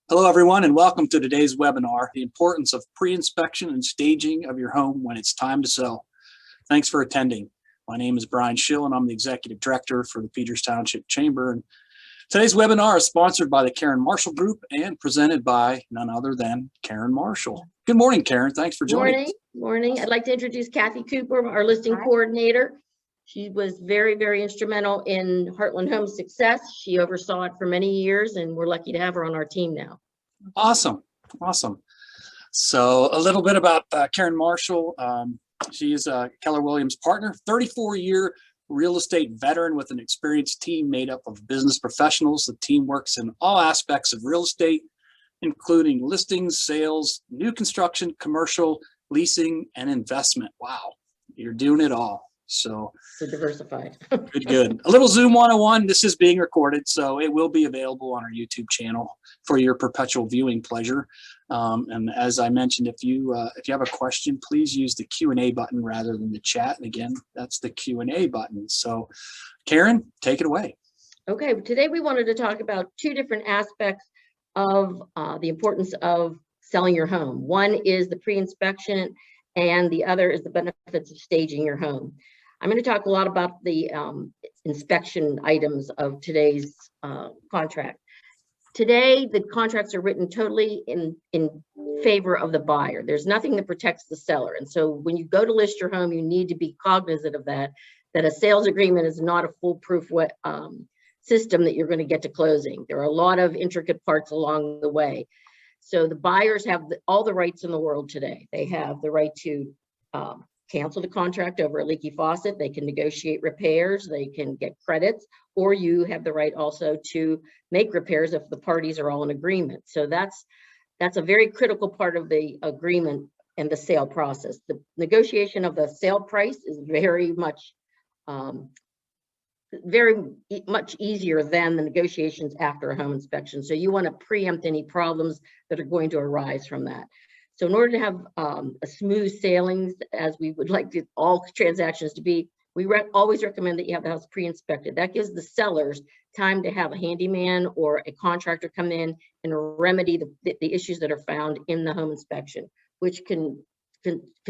Hello, everyone, and welcome to today's webinar, The Importance of Pre-Inspection and Staging of Your Home When It's Time to Sell. Thanks for attending. My name is Brian Schill, and I'm the Executive Director for the Peters Township Chamber. And today's webinar is sponsored by the Karen Marshall Group and presented by none other than Karen Marshall. Good morning, Karen. Thanks for joining us. Morning. I'd like to introduce Kathy Cooper, our listing coordinator. She was very instrumental in Heartland Homes' success. She oversaw it for many years, and we're lucky to have her on our team now. Awesome. So a little bit about Karen Marshall. She is a Keller Williams partner, 34-year real estate veteran with an experienced team made up of business professionals. The team works in all aspects of real estate, including listings, sales, new construction, commercial, leasing, and investment. Wow, you're doing it all. So diversified. Good. A little Zoom 101. This is being recorded, so it will be available on our YouTube channel for your perpetual viewing pleasure. And as I mentioned, if you have a question, please use the Q&A button rather than the chat. And again, that's the Q&A button. So Karen, take it away. Okay, today we wanted to talk about two different aspects of the importance of selling your home. One is the pre-inspection, and the other is the benefits of staging your home. I'm going to talk a lot about the inspection items of today's contract. Today, the contracts are written totally in favor of the buyer. There's nothing that protects the seller. And so when you go to list your home, you need to be cognizant of that a sales agreement is not a foolproof system that you're going to get to closing. There are a lot of intricate parts along the way. So the buyers have all the rights in the world today. They have the right to cancel the contract over a leaky faucet. They can negotiate repairs. They can get credits, or you have the right also to make repairs if the parties are all in agreement. So that's a very critical part of the agreement and the sale process. The negotiation of the sale price is very much easier than the negotiations after a home inspection. So you want to preempt any problems that are going to arise from that. So in order to have a smooth sailings, as we would like all transactions to be, we always recommend that you have the house pre-inspected. That gives the sellers time to have a handyman or a contractor come in and remedy the issues that are found in the home inspection, which can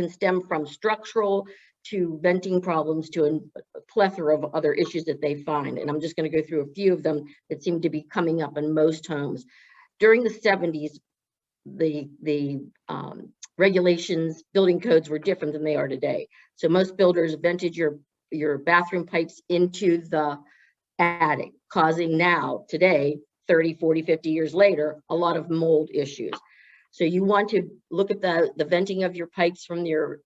stem from structural to venting problems to a plethora of other issues that they find. And I'm just going to go through a few of them that seem to be coming up in most homes. During the 70s, the regulations, building codes were different than they are today. So most builders vented your bathroom pipes into the attic, causing now, today, 30, 40, 50 years later, a lot of mold issues. So you want to look at the venting of your pipes from your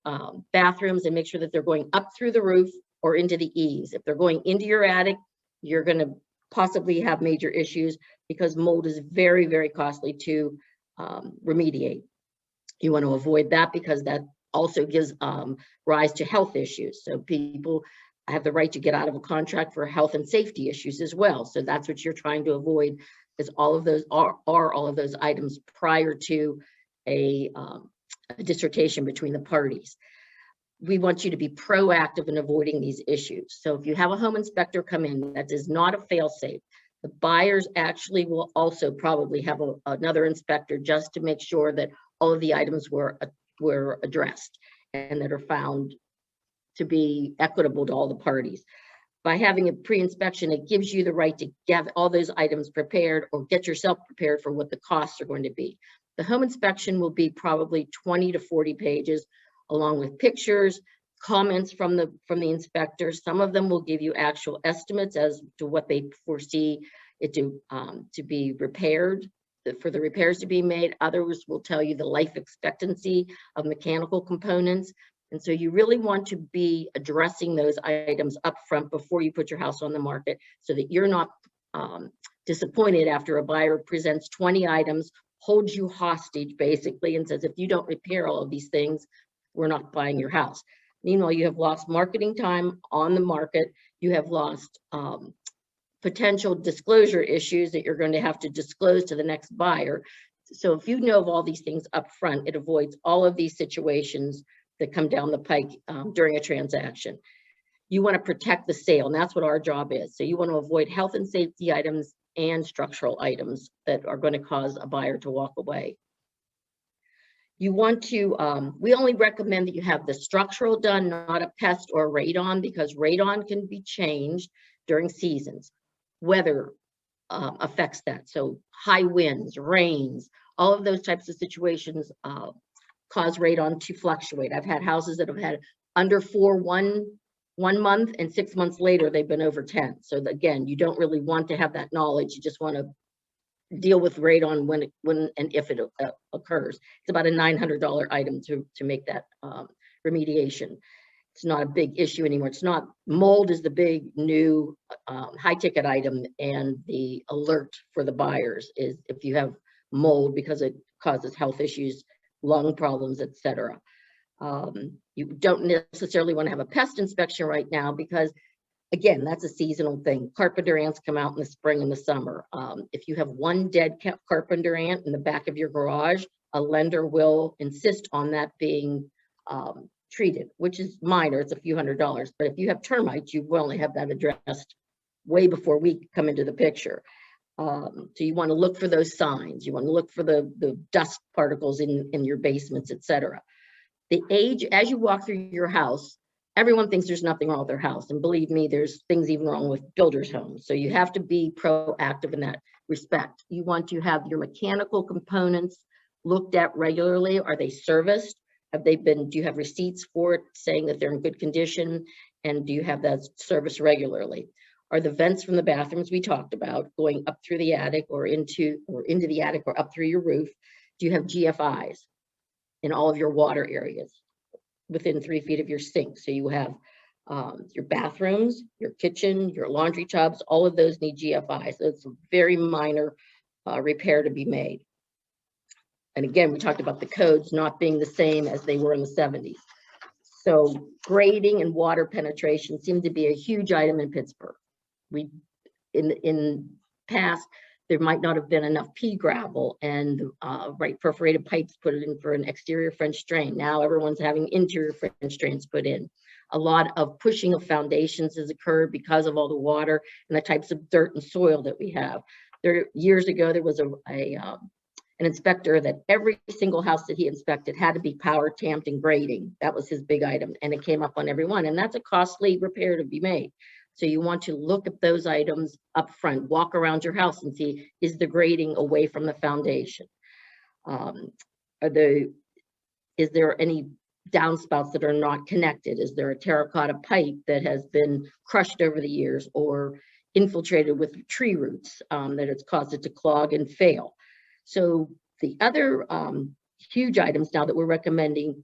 bathrooms and make sure that they're going up through the roof or into the eaves. If they're going into your attic, you're going to possibly have major issues because mold is very costly to remediate. You want to avoid that because that also gives rise to health issues. So people have the right to get out of a contract for health and safety issues as well. So that's what you're trying to avoid, is all of those are all of those items prior to a dissertation between the parties. We want you to be proactive in avoiding these issues. So if you have a home inspector come in, that is not a fail-safe. The buyers actually will also probably have another inspector just to make sure that all of the items were addressed and that are found to be equitable to all the parties. By having a pre-inspection, it gives you the right to get all those items prepared or get yourself prepared for what the costs are going to be. The home inspection will be probably 20 to 40 pages, along with pictures, comments from the inspectors. Some of them will give you actual estimates as to what they foresee it to be repaired, for the repairs to be made. Others will tell you the life expectancy of mechanical components. And so you really want to be addressing those items up front before you put your house on the market, so that you're not disappointed after a buyer presents 20 items, holds you hostage basically, and says, if you don't repair all of these things, we're not buying your house. Meanwhile, you have lost marketing time on the market. You have lost potential disclosure issues that you're going to have to disclose to the next buyer. So if you know of all these things up front, it avoids all of these situations that come down the pike during a transaction. you want to protect the sale, and that's what our job is. So you want to avoid health and safety items and structural items that are going to cause a buyer to walk away. You want to, we only recommend that you have the structural done, not a pest or radon, because radon can be changed during seasons. Weather affects that. So high winds, rains, all of those types of situations cause radon to fluctuate. I've had houses that have had under 4 one month, and 6 months later they've been over 10. So again, you don't really want to have that knowledge. You just want to deal with radon when and if it occurs. It's about a $900 item to make that remediation. It's not a big issue anymore. It's not, mold is the big new high ticket item, and the alert for the buyers is if you have mold, because it causes health issues, lung problems, etc. You don't necessarily want to have a pest inspection right now because, again, that's a seasonal thing. Carpenter ants come out in the spring and the summer. If you have one dead carpenter ant in the back of your garage, a lender will insist on that being treated, which is minor. It's a few $100s. But if you have termites, you will only have that addressed way before we come into the picture. So you want to look for those signs. You want to look for the dust particles in your basements, etc. The age, as you walk through your house, everyone thinks there's nothing wrong with their house. And believe me, there's things even wrong with builders' homes. So you have to be proactive in that respect. You want to have your mechanical components looked at regularly. Are they serviced? Have they been, do you have receipts for it saying that they're in good condition? And do you have that serviced regularly? Are the vents from the bathrooms we talked about going up through the attic or into the attic or up through your roof? Do you have GFIs in all of your water areas within 3 feet of your sink? So you have your bathrooms, your kitchen, your laundry tubs, all of those need GFIs. So it's a very minor repair to be made. And again, we talked about the codes not being the same as they were in the 70s. So grading and water penetration seem to be a huge item in Pittsburgh. We, in past, there might not have been enough pea gravel and perforated pipes put in for an exterior French drain. Now everyone's having interior French drains put in. A lot of pushing of foundations has occurred because of all the water and the types of dirt and soil that we have. Years ago, there was an inspector that every single house that he inspected had to be power tamped and grading. That was his big item, and it came up on every one, and that's a costly repair to be made. So you want to look at those items up front, walk around your house and see, is the grading away from the foundation? Is there any downspouts that are not connected? Is there a terracotta pipe that has been crushed over the years or infiltrated with tree roots that has caused it to clog and fail? So the other huge items now that we're recommending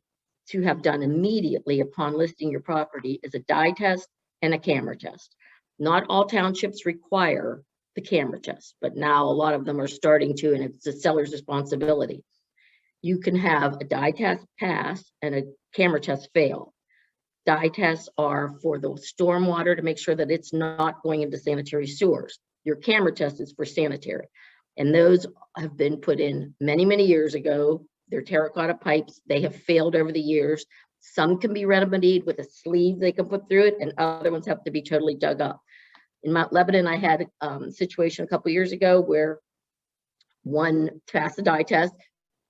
to have done immediately upon listing your property is a dye test and a camera test. Not all townships require the camera test, but now a lot of them are starting to, and it's the seller's responsibility. You can have a dye test pass and a camera test fail. Dye tests are for the stormwater to make sure that it's not going into sanitary sewers. Your camera test is for sanitary. And those have been put in many, many years ago. They're terracotta pipes. They have failed over the years. Some can be remedied with a sleeve they can put through it, and other ones have to be totally dug up. In Mount Lebanon, I had a situation a couple years ago where one passed the dye test.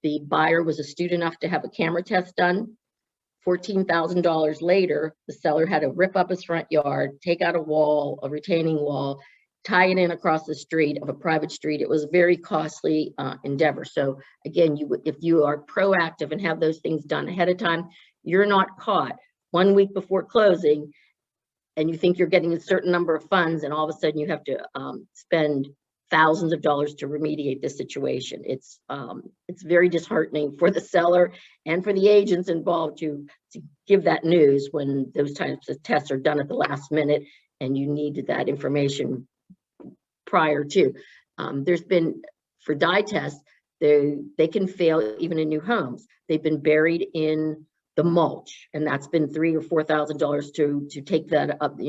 The buyer was astute enough to have a camera test done. $14,000 later, the seller had to rip up his front yard, take out a wall, a retaining wall, tie it in across the street of a private street. It was a very costly endeavor. So again, if you are proactive and have those things done ahead of time, you're not caught 1 week before closing and you think you're getting a certain number of funds and all of a sudden you have to spend thousands of dollars to remediate this situation. It's very disheartening for the seller and for the agents involved to give that news when those types of tests are done at the last minute and you needed that information prior to. There's been, for dye tests, they can fail even in new homes. They've been buried in the mulch, and that's been $3,000 or $4,000 to take that up,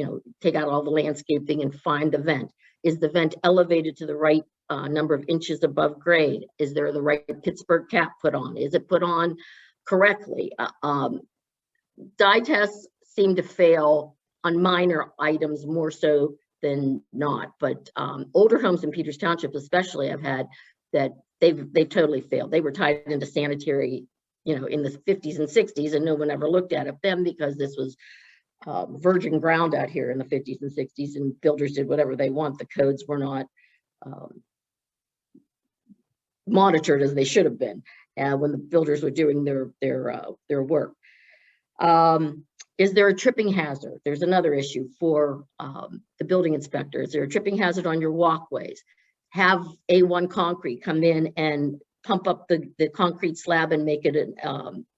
take out all the landscaping and find the vent. Is the vent elevated to the right number of inches above grade? Is there the right Pittsburgh cap put on? Is it put on correctly? Dye tests seem to fail on minor items more so than not. But older homes in Peters Township especially, I've had that they've totally failed. They were tied into sanitary, in the 50s and 60s, and no one ever looked at them because this was virgin ground out here in the 50s and 60s, and builders did whatever they want. The codes were not monitored as they should have been when the builders were doing their work. Is there a tripping hazard? There's another issue for the building inspector. Is there a tripping hazard on your walkways? Have A1 Concrete come in and pump up the concrete slab and make it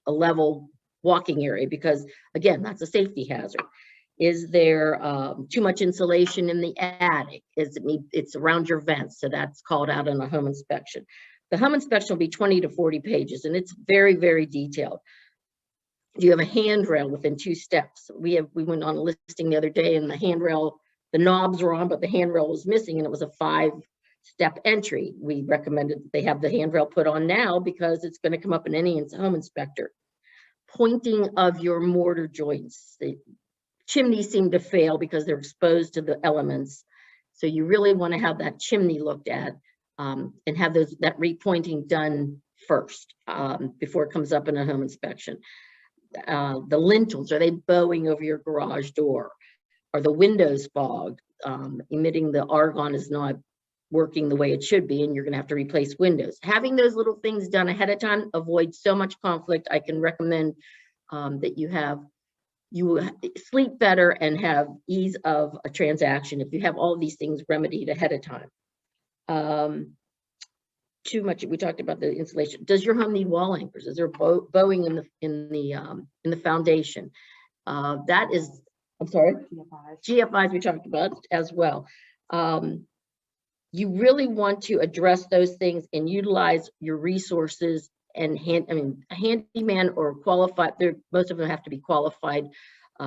a level walking area, because again, that's a safety hazard. Is there too much insulation in the attic? It's around your vents, so that's called out on a home inspection. The home inspection will be 20 to 40 pages, and it's very, very detailed. You have a handrail within 2 steps. We went on a listing the other day, and the handrail, the knobs were on, but the handrail was missing, and it was a 5-step entry. We recommended that they have the handrail put on now because it's going to come up in any home inspector. Pointing of your mortar joints. The chimneys seem to fail because they're exposed to the elements. So you really want to have that chimney looked at and have that repointing done first before it comes up in a home inspection. The lintels, are they bowing over your garage door? Are the windows fogged? Emitting the argon is not working the way it should be, and you're going to have to replace windows. Having those little things done ahead of time avoids so much conflict. I can recommend that you sleep better and have ease of a transaction if you have all of these things remedied ahead of time. Too much, we talked about the insulation. Does your home need wall anchors? Is there bowing in the foundation? That is, I'm sorry, GFIs we talked about as well. You really want to address those things and utilize your resources and a handyman or qualified, most of them have to be qualified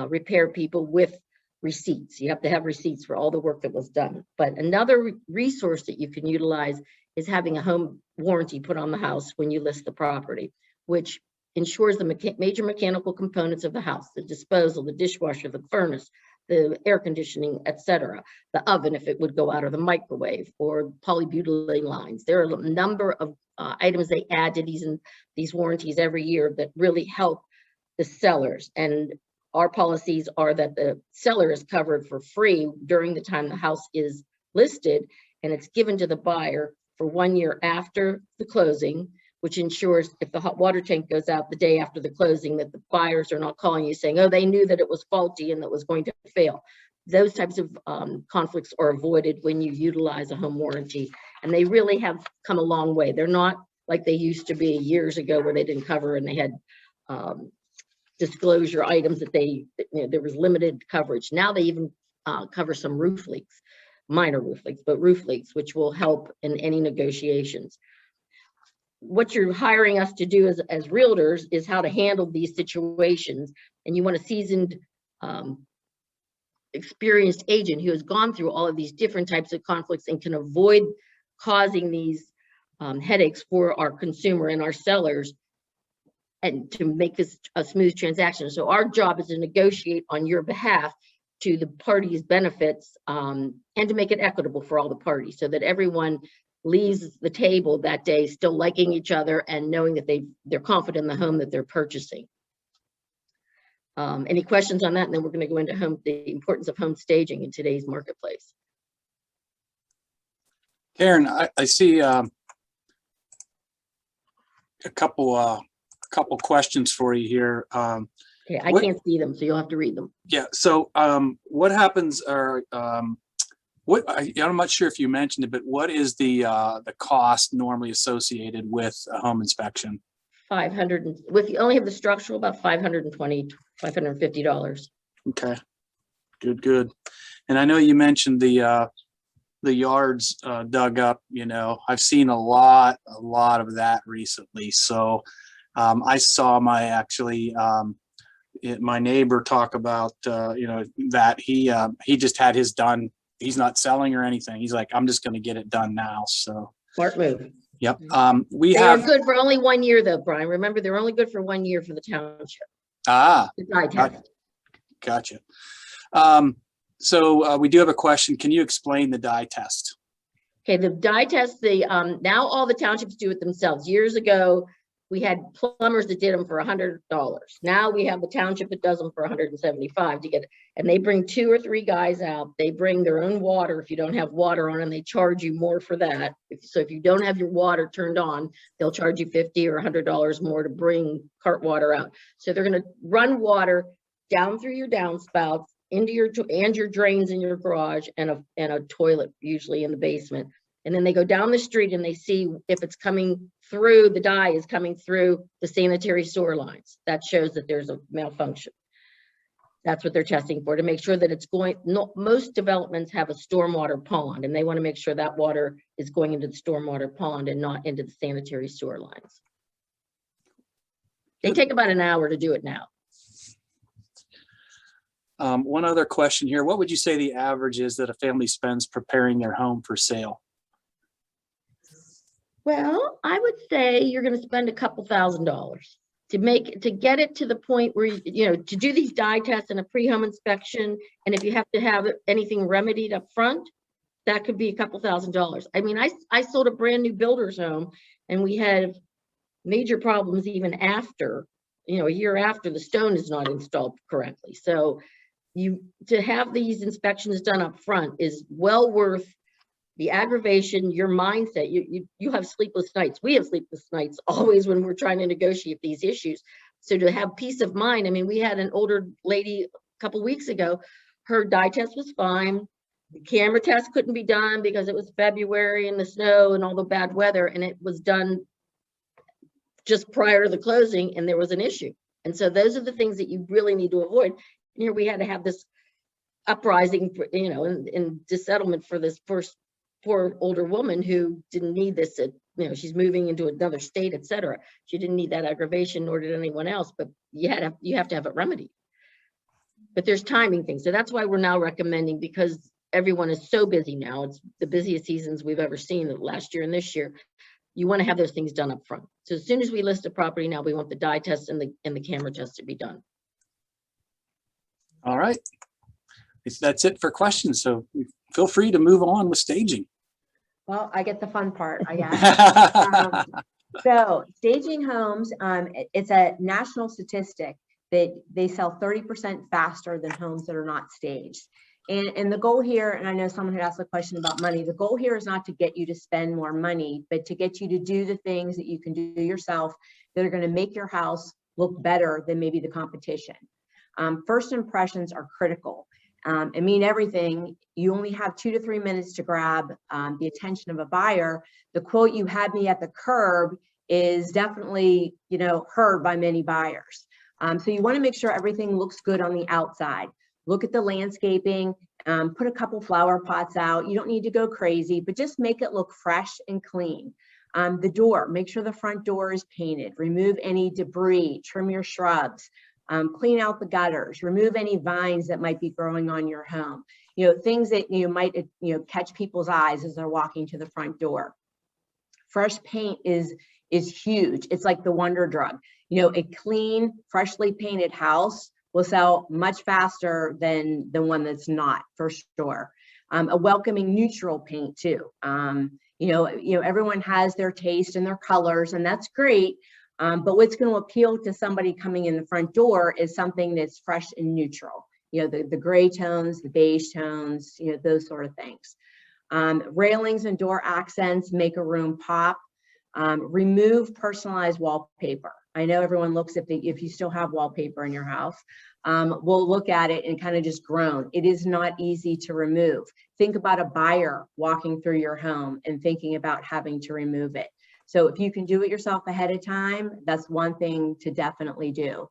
repair people with receipts. You have to have receipts for all the work that was done. But another resource that you can utilize is having a home warranty put on the house when you list the property, which ensures the major mechanical components of the house, the disposal, the dishwasher, the furnace, the air conditioning, etc., the oven if it would go out, or the microwave, or polybutylene lines. There are a number of items they add to these warranties every year that really help the sellers. And our policies are that the seller is covered for free during the time the house is listed, and it's given to the buyer for 1 year after the closing, which ensures if the hot water tank goes out the day after the closing, that the buyers are not calling you saying, oh, they knew that it was faulty and that was going to fail. Those types of conflicts are avoided when you utilize a home warranty, and they really have come a long way. They're not like they used to be years ago where they didn't cover and they had disclosure items that there was limited coverage. Now they even cover some roof leaks, minor roof leaks, but roof leaks, which will help in any negotiations. What you're hiring us to do as realtors is how to handle these situations. And you want a seasoned, experienced agent who has gone through all of these different types of conflicts and can avoid causing these headaches for our consumer and our sellers, and to make this a smooth transaction. So our job is to negotiate on your behalf to the parties' benefits, and to make it equitable for all the parties, so that everyone leaves the table that day still liking each other and knowing that they're confident in the home that they're purchasing. Any questions on that? And then we're going to go into the importance of home staging in today's marketplace. Karen, I see a couple questions for you here. Okay, I can't see them, so you'll have to read them. Yeah. So, what happens? I'm not sure if you mentioned it, but what is the cost normally associated with a home inspection? If you only have the structural, about $520, $550. Okay. Good. And I know you mentioned the yards dug up. I've seen a lot of that recently. So I saw my neighbor talk about that he just had his done. He's not selling or anything. He's like, I'm just going to get it done now. So smart move. Yep. They are good for only 1 year though, Brian. Remember, they're only good for 1 year for the township. Ah, Gotcha. We do have a question. Can you explain the dye test? Okay, the dye test, now all the townships do it themselves. Years ago, we had plumbers that did them for $100. Now we have the township that does them for $175 to get it. And they bring 2 or 3 guys out. They bring their own water. If you don't have water on, and they charge you more for that. So if you don't have your water turned on, they'll charge you $50 or $100 more to bring cart water out. So they're going to run water down through your downspouts into your drains in your garage, and a toilet usually in the basement. And then they go down the street and they see if it's coming through, the dye is coming through the sanitary sewer lines. That shows that there's a malfunction. That's what they're testing for, to make sure that it's going. Most developments have a stormwater pond, and they want to make sure that water is going into the stormwater pond and not into the sanitary sewer lines. They take about an hour to do it now. One other question here. What would you say the average is that a family spends preparing their home for sale? Well, I would say you're going to spend a couple $1,000s to get it to the point where, to do these dye tests and a pre-home inspection. And if you have to have anything remedied up front, that could be a couple $1,000s. I mean, I sold a brand new builder's home, and we had major problems even after, a year after the stone is not installed correctly. So to have these inspections done up front is well worth the aggravation, your mindset. You have sleepless nights. We have sleepless nights always when we're trying to negotiate these issues. So to have peace of mind, I mean, we had an older lady a couple weeks ago, her dye test was fine. The camera test couldn't be done because it was February and the snow and all the bad weather, and it was done just prior to the closing, and there was an issue. And so those are the things that you really need to avoid. And here we had to have this uprising, in dissettlement for this first poor older woman who didn't need this. She's moving into another state, etc. She didn't need that aggravation, nor did anyone else. But you have to have it remedied. But there's timing things, so that's why we're now recommending, because everyone is so busy now. It's the busiest seasons we've ever seen last year and this year. You want to have those things done up front. So as soon as we list a property now, we want the dye test and the camera test to be done. All right. That's it for questions. So feel free to move on with staging. Well, I get the fun part, I guess. So staging homes, it's a national statistic that they sell 30% faster than homes that are not staged. And the goal here, and I know someone had asked a question about money, the goal here is not to get you to spend more money, but to get you to do the things that you can do yourself that are going to make your house look better than maybe the competition. First impressions are critical. It mean everything. You only have 2 to 3 minutes to grab the attention of a buyer. The quote, "You had me at the curb," is definitely, heard by many buyers. So you want to make sure everything looks good on the outside. Look at the landscaping, put a couple flower pots out. You don't need to go crazy, but just make it look fresh and clean. The door, make sure the front door is painted. Remove any debris, trim your shrubs. Clean out the gutters, remove any vines that might be growing on your home. Things that might catch people's eyes as they're walking to the front door. Fresh paint is huge. It's like the wonder drug. A clean, freshly painted house will sell much faster than the one that's not, for sure. A welcoming neutral paint too. Everyone has their taste and their colors, and that's great. But what's going to appeal to somebody coming in the front door is something that's fresh and neutral. The gray tones, the beige tones, those sort of things. Railings and door accents make a room pop. Remove personalized wallpaper. I know everyone looks at if you still have wallpaper in your house, we'll look at it and kind of just groan. It is not easy to remove. Think about a buyer walking through your home and thinking about having to remove it. So if you can do it yourself ahead of time, that's one thing to definitely do.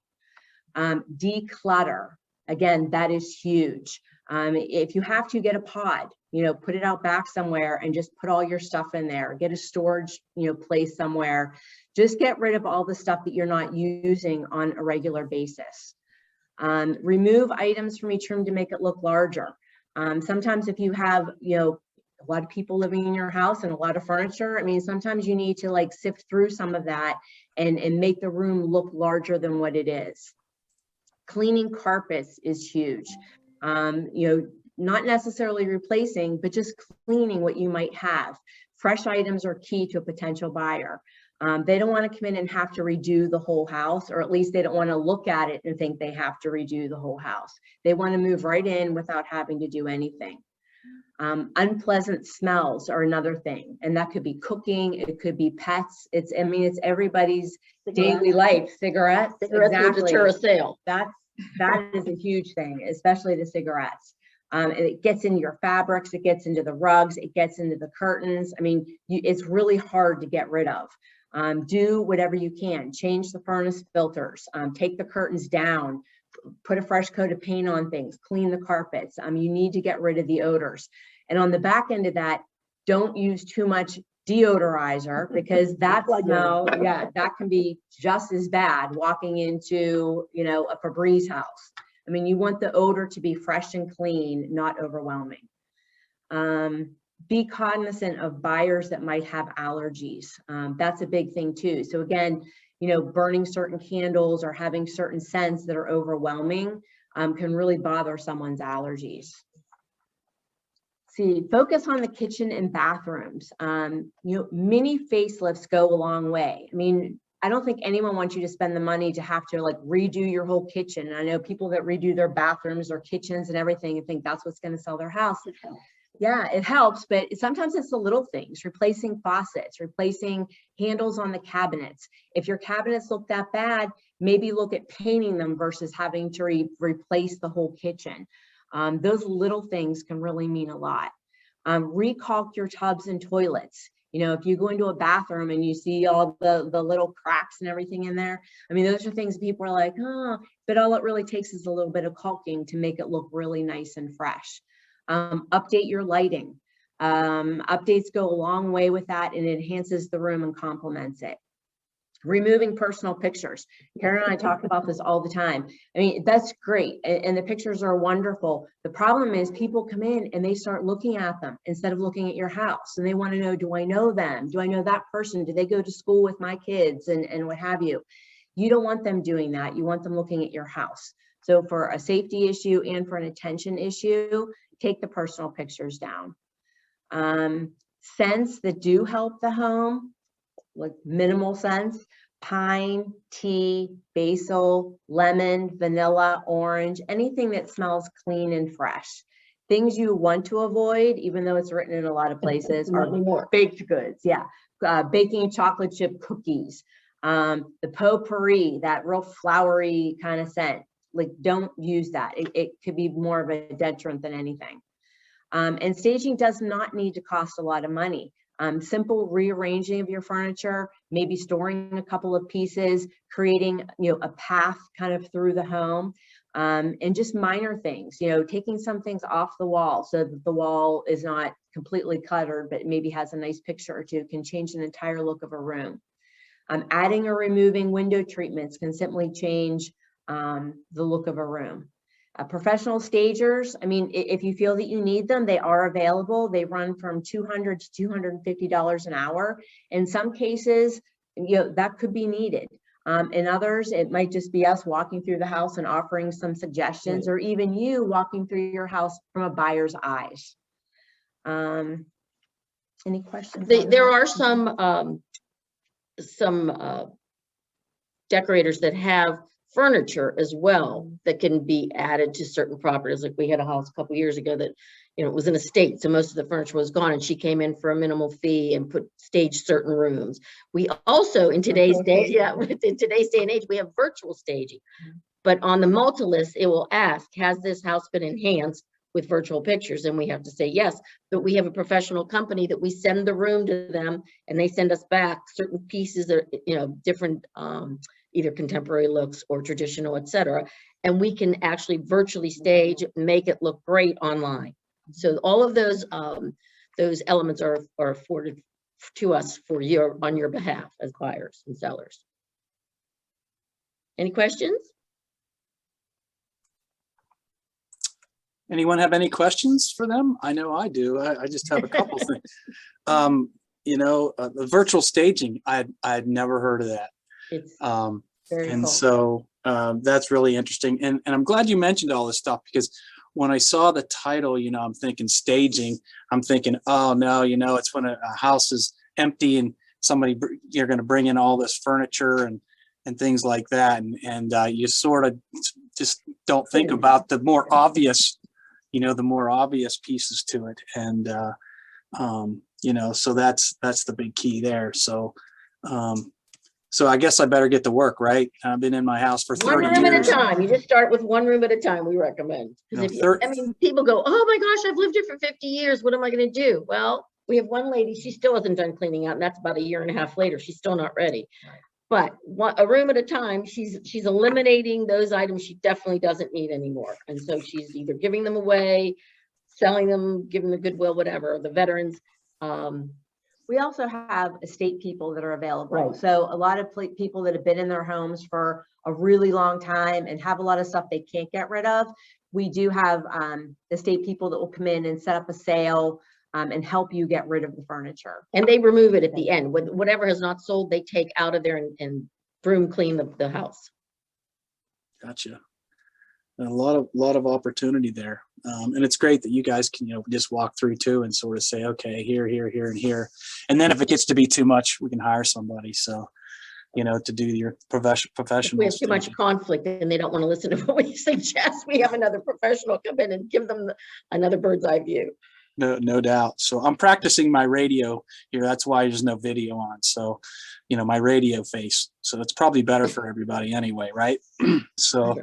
Declutter. Again, that is huge. If you have to, get a pod, put it out back somewhere and just put all your stuff in there. Get a storage, place somewhere. Just get rid of all the stuff that you're not using on a regular basis. Remove items from each room to make it look larger. Sometimes if you have, a lot of people living in your house and a lot of furniture, I mean, sometimes you need to sift through some of that and make the room look larger than what it is. Cleaning carpets is huge. You know, not necessarily replacing, but just cleaning what you might have. Fresh items are key to a potential buyer. They don't want to come in and have to redo the whole house, or at least they don't want to look at it and think they have to redo the whole house. They want to move right in without having to do anything. Unpleasant smells are another thing, and that could be cooking, it could be pets. It's everybody's daily life. Cigarettes, Cigarettes will deter a sale. that is a huge thing, especially the cigarettes. And it gets into your fabrics, it gets into the rugs, it gets into the curtains. It's really hard to get rid of. Do whatever you can. Change the furnace filters, take the curtains down, put a fresh coat of paint on things, clean the carpets. You need to get rid of the odors. And on the back end of that, don't use too much deodorizer, because that smell, that can be just as bad walking into, a Febreze house. You want the odor to be fresh and clean, not overwhelming. Be cognizant of buyers that might have allergies. That's a big thing too. So again, burning certain candles or having certain scents that are overwhelming can really bother someone's allergies. See, focus on the kitchen and bathrooms. Mini facelifts go a long way. I don't think anyone wants you to spend the money to have to like redo your whole kitchen. And I know people that redo their bathrooms or kitchens and everything and think that's what's going to sell their house. Yeah, it helps, but sometimes it's the little things, replacing faucets, replacing handles on the cabinets. If your cabinets look that bad, maybe look at painting them versus having to replace the whole kitchen. Those little things can really mean a lot. Recaulk your tubs and toilets. If you go into a bathroom and you see all the little cracks and everything in there, those are things people are like, oh, but all it really takes is a little bit of caulking to make it look really nice and fresh. Update your lighting. Updates go a long way with that, and it enhances the room and complements it. Removing personal pictures. Karen and I talk about this all the time. That's great, and the pictures are wonderful. The problem is people come in and they start looking at them instead of looking at your house, and they want to know, do I know them? Do I know that person? Do they go to school with my kids and what have you? You don't want them doing that. You want them looking at your house. So for a safety issue and for an attention issue, take the personal pictures down. Scents that do help the home, like minimal scents: pine, tea, basil, lemon, vanilla, orange, anything that smells clean and fresh. Things you want to avoid, even though it's written in a lot of places, are baked goods. Yeah, baking chocolate chip cookies, the potpourri, that real flowery kind of scent. Like, don't use that. It could be more of a deterrent than anything. And staging does not need to cost a lot of money. Simple rearranging of your furniture, maybe storing a couple of pieces, creating a path kind of through the home, and just minor things, taking some things off the wall so that the wall is not completely cluttered, but maybe has a nice picture or two, can change an entire look of a room. Adding or removing window treatments can simply change the look of a room. Professional stagers, if you feel that you need them, they are available. They run from $200 to $250 an hour. In some cases, that could be needed. In others, it might just be us walking through the house and offering some suggestions, or even you walking through your house from a buyer's eyes. Any questions? There are some decorators that have furniture as well that can be added to certain properties. Like we had a house a couple years ago that, it was an estate, so most of the furniture was gone, and she came in for a minimal fee and staged certain rooms. We also, in today's day, in today's day and age, we have virtual staging. But on the multi-list, it will ask, has this house been enhanced with virtual pictures? And we have to say yes, but we have a professional company that we send the room to them, and they send us back certain pieces that are, different, either contemporary looks or traditional, etc. And we can actually virtually stage, make it look great online. So all of those elements are afforded to us on your behalf as buyers and sellers. Any questions? Anyone have any questions for them? I know I do. I just have a couple things. The virtual staging, I'd never heard of that. It's And very cool. so that's really interesting. And I'm glad you mentioned all this stuff, because when I saw the title, I'm thinking staging. I'm thinking, oh no, it's when a house is empty and you're going to bring in all this furniture and things like that. And you sort of just don't think about the more obvious, the more obvious pieces to it. And, so that's the big key there. So, so I guess I better get to work, right? I've been in my house for 30 One room at a years. time. You just start with one room at a time, we recommend. No, Because people go, oh my gosh, I've lived here for 50 years. What am I going to do? Well, we have one lady, she still hasn't done cleaning out, and that's about a year and a half later. She's still not ready. But a room at a time, she's eliminating those items she definitely doesn't need anymore. And so she's either giving them away, selling them, giving them goodwill, whatever, the veterans. We also have estate people that are available. Right. So a lot of people that have been in their homes for a really long time and have a lot of stuff they can't get rid of. We do have estate people that will come in and set up a sale and help you get rid of the furniture. And they remove it at the end. Whatever has not sold, they take out of there and broom clean the house. Gotcha. A lot of opportunity there. And it's great that you guys can, just walk through too and sort of say, okay, here, and here. And then if it gets to be too much, we can hire somebody. So, to do your professional. If we have too much conflict and they don't want to listen to what we suggest, we have another professional come in and give them another bird's eye view. No doubt. So I'm practicing my radio here. That's why there's no video on. So, my radio face. So it's probably better for everybody anyway, right? So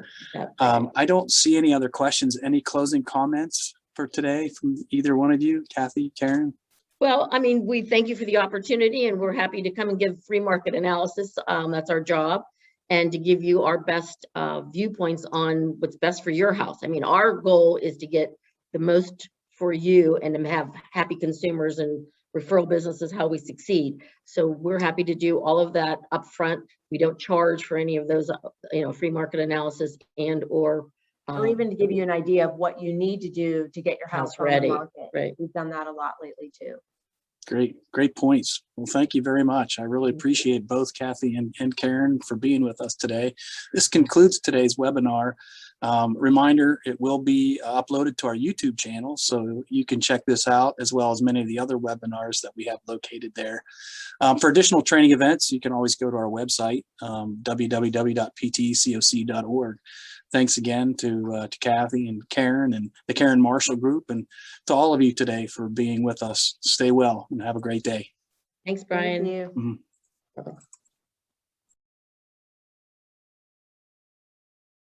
I don't see any other questions. Any closing comments for today from either one of you, Kathy, Karen? Well, I mean, we thank you for the opportunity, and we're happy to come and give free market analysis. That's our job, and to give you our best viewpoints on what's best for your house. I mean, our goal is to get the most for you and to have happy consumers, and referral business is how we succeed. So we're happy to do all of that up front. We don't charge for any of those, free market analysis or even to give you an idea of what you need to do to get your house ready. on the market. Right. We've done that a lot lately too. Great points. Well, thank you very much. I really appreciate both Kathy and Karen for being with us today. This concludes today's webinar. Reminder, it will be uploaded to our YouTube channel, so you can check this out as well as many of the other webinars that we have located there. For additional training events, you can always go to our website, www.ptcoc.org. Thanks again to Kathy and Karen and the Karen Marshall Group, and to all of you today for being with us. Stay well and have a great day. Thank you. Thanks, Brian. Thank you. Mhm.